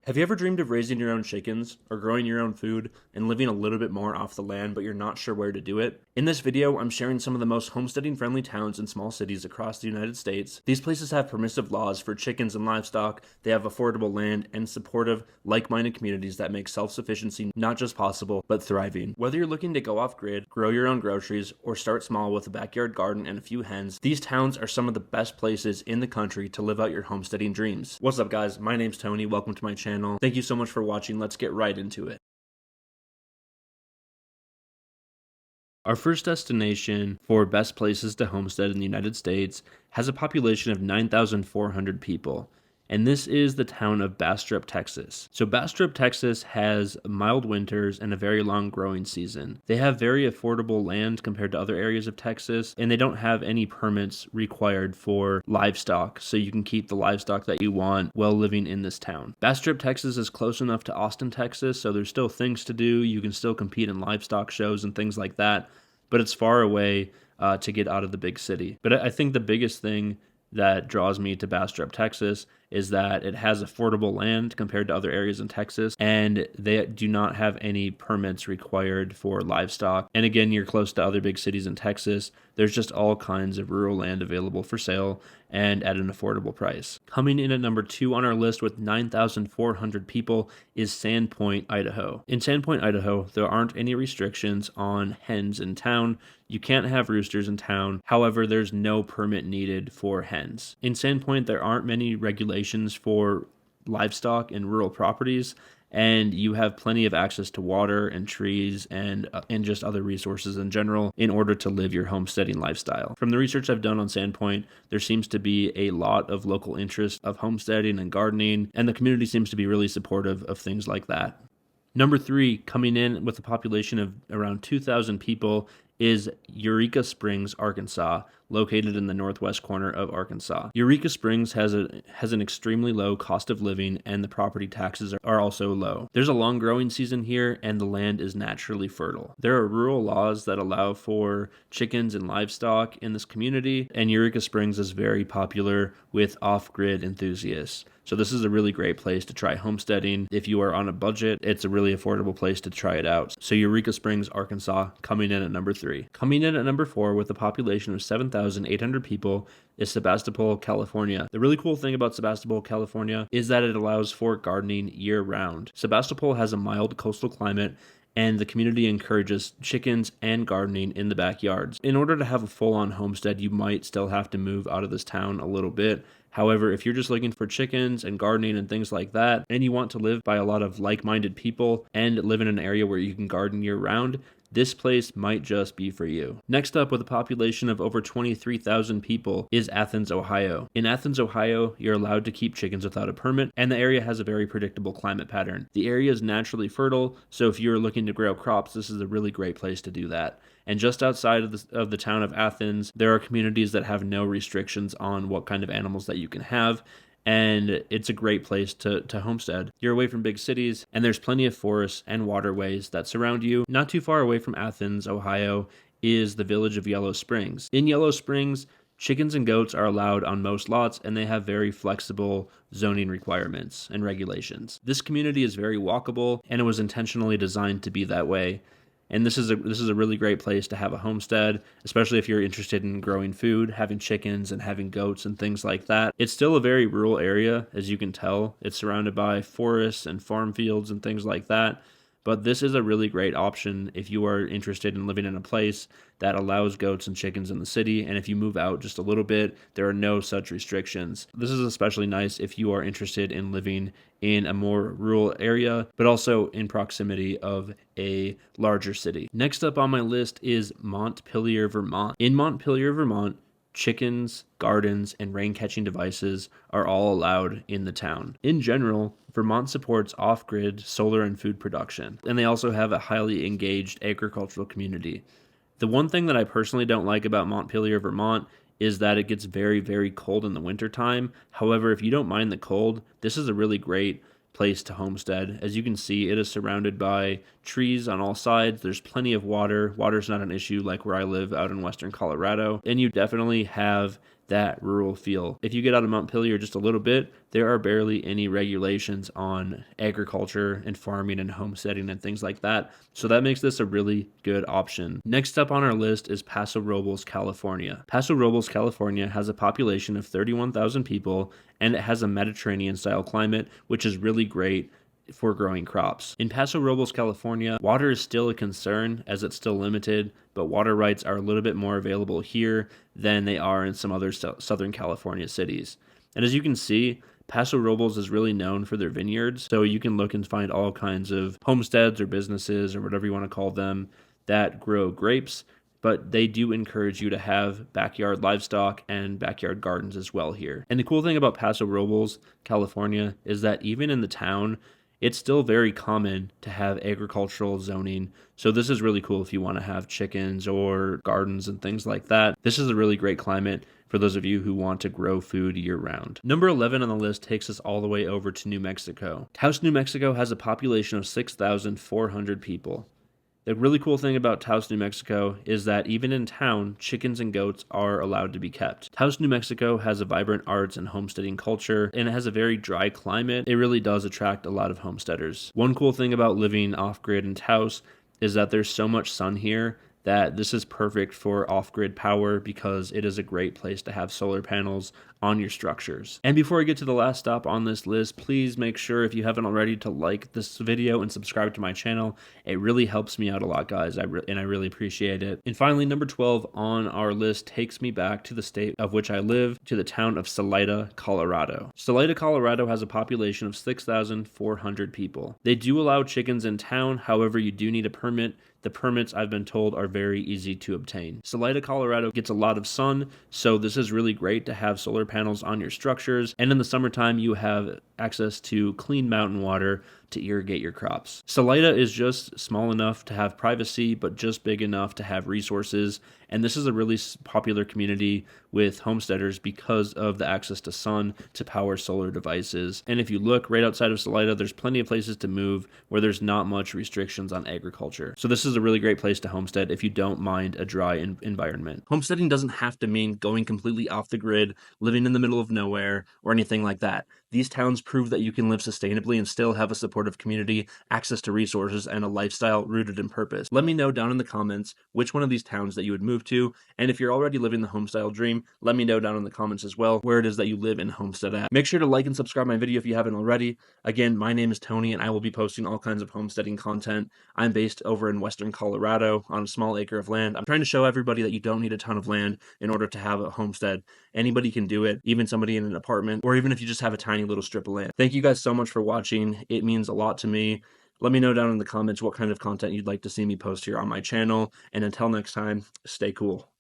Have you ever dreamed of raising your own chickens or growing your own food and living a little bit more off the land, but you're not sure where to do it? In this video, I'm sharing some of the most homesteading-friendly towns and small cities across the United States. These places have permissive laws for chickens and livestock, they have affordable land, and supportive, like-minded communities that make self-sufficiency not just possible, but thriving. Whether you're looking to go off-grid, grow your own groceries, or start small with a backyard garden and a few hens, these towns are some of the best places in the country to live out your homesteading dreams. What's up, guys? My name's Tony. Welcome to my channel. Thank you so much for watching. Let's get right into it. Our first destination for best places to homestead in the United States has a population of 9,400 people. And this is the town of Bastrop, Texas. So Bastrop, Texas has mild winters and a very long growing season. They have very affordable land compared to other areas of Texas, and they don't have any permits required for livestock, so you can keep the livestock that you want while living in this town. Bastrop, Texas is close enough to Austin, Texas, so there's still things to do. You can still compete in livestock shows and things like that, but it's far away to get out of the big city. But I think the biggest thing that draws me to Bastrop, Texas is that it has affordable land compared to other areas in Texas, and they do not have any permits required for livestock. And again, you're close to other big cities in Texas. There's just all kinds of rural land available for sale and at an affordable price. Coming in at number 2 on our list with 9,400 people is Sandpoint, Idaho. In Sandpoint, Idaho, there aren't any restrictions on hens in town. You can't have roosters in town. However, there's no permit needed for hens. In Sandpoint, there aren't many regulations for livestock and rural properties, and you have plenty of access to water and trees and just other resources in general in order to live your homesteading lifestyle. From the research I've done on Sandpoint, there seems to be a lot of local interest of homesteading and gardening, and the community seems to be really supportive of things like that. Number 3, coming in with a population of around 2,000 people, is Eureka Springs, Arkansas, located in the northwest corner of Arkansas. Eureka Springs has an extremely low cost of living, and the property taxes are also low. There's a long growing season here, and the land is naturally fertile. There are rural laws that allow for chickens and livestock in this community, and Eureka Springs is very popular with off-grid enthusiasts. So this is a really great place to try homesteading. If you are on a budget, it's a really affordable place to try it out. So Eureka Springs, Arkansas, coming in at number 3. Coming in at number 4 with a population of 7,800 people is Sebastapole, California. The really cool thing about Sebastapole, California is that it allows for gardening year-round. Sebastopole has a mild coastal climate, and the community encourages chickens and gardening in the backyards. In order to have a full-on homestead, you might still have to move out of this town a little bit. However, if you're just looking for chickens and gardening and things like that, and you want to live by a lot of like-minded people and live in an area where you can garden year-round, this place might just be for you. Next up, with a population of over 23,000 people, is Athens, Ohio. In Athens, Ohio, you're allowed to keep chickens without a permit, and the area has a very predictable climate pattern. The area is naturally fertile, so if you're looking to grow crops, this is a really great place to do that. And just outside of the town of Athens, there are communities that have no restrictions on what kind of animals that you can have, and it's a great place to homestead. You're away from big cities, and there's plenty of forests and waterways that surround you. Not too far away from Athens, Ohio, is the village of Yellow Springs. In Yellow Springs, chickens and goats are allowed on most lots, and they have very flexible zoning requirements and regulations. This community is very walkable, and it was intentionally designed to be that way. And this is a really great place to have a homestead, especially if you're interested in growing food, having chickens and having goats and things like that. It's still a very rural area, as you can tell. It's surrounded by forests and farm fields and things like that. But this is a really great option if you are interested in living in a place that allows goats and chickens in the city. And if you move out just a little bit, there are no such restrictions. This is especially nice if you are interested in living in a more rural area, but also in proximity of a larger city. Next up on my list is Montpelier, Vermont. In Montpelier, Vermont, chickens, gardens, and rain-catching devices are all allowed in the town. In general, Vermont supports off-grid solar and food production, and they also have a highly engaged agricultural community. The one thing that I personally don't like about Montpelier, Vermont is that it gets very, very cold in the wintertime. However, if you don't mind the cold, this is a really great place to homestead. As you can see, it is surrounded by trees on all sides. There's plenty of water. Water's not an issue like where I live out in western Colorado. And you definitely have that rural feel. If you get out of Montpelier just a little bit, there are barely any regulations on agriculture and farming and homesteading and things like that. So that makes this a really good option. Next up on our list is Paso Robles, California. Paso Robles, California has a population of 31,000 people, and it has a Mediterranean style climate, which is really great for growing crops. In Paso Robles, California, water is still a concern as it's still limited, but water rights are a little bit more available here than they are in some other Southern California cities. And as you can see, Paso Robles is really known for their vineyards, so you can look and find all kinds of homesteads or businesses or whatever you want to call them that grow grapes, but they do encourage you to have backyard livestock and backyard gardens as well here. And the cool thing about Paso Robles, California, is that even in the town, it's still very common to have agricultural zoning. So this is really cool if you want to have chickens or gardens and things like that. This is a really great climate for those of you who want to grow food year round. Number 11 on the list takes us all the way over to New Mexico. Taos, New Mexico has a population of 6,400 people. The really cool thing about Taos, New Mexico is that even in town, chickens and goats are allowed to be kept. Taos, New Mexico has a vibrant arts and homesteading culture, and it has a very dry climate. It really does attract a lot of homesteaders. One cool thing about living off-grid in Taos is that there's so much sun here that this is perfect for off-grid power because it is a great place to have solar panels on your structures. And before I get to the last stop on this list, please make sure, if you haven't already, to like this video and subscribe to my channel. It really helps me out a lot, guys, and I really appreciate it. And finally, number 12 on our list takes me back to the state of which I live, to the town of Salida, Colorado. Salida, Colorado has a population of 6,400 people. They do allow chickens in town, however, you do need a permit. The permits, I've been told, are very easy to obtain. Salida, Colorado gets a lot of sun, so this is really great to have solar panels on your structures. And in the summertime, you have access to clean mountain water to irrigate your crops. Salida is just small enough to have privacy, but just big enough to have resources. And this is a really popular community with homesteaders because of the access to sun to power solar devices. And if you look right outside of Salida, there's plenty of places to move where there's not much restrictions on agriculture. So this is a really great place to homestead if you don't mind a dry environment. Homesteading doesn't have to mean going completely off the grid, living in the middle of nowhere, or anything like that. These towns prove that you can live sustainably and still have a supportive community, access to resources, and a lifestyle rooted in purpose. Let me know down in the comments which one of these towns that you would move to, and if you're already living the homestyle dream, let me know down in the comments as well where it is that you live and homestead at. Make sure to like and subscribe my video if you haven't already. Again, my name is Tony, and I will be posting all kinds of homesteading content. I'm based over in western Colorado on a small acre of land. I'm trying to show everybody that you don't need a ton of land in order to have a homestead. Anybody can do it, even somebody in an apartment, or even if you just have a tiny little strip of land. Thank you guys so much for watching. It means a lot to me. Let me know down in the comments what kind of content you'd like to see me post here on my channel. And until next time, stay cool.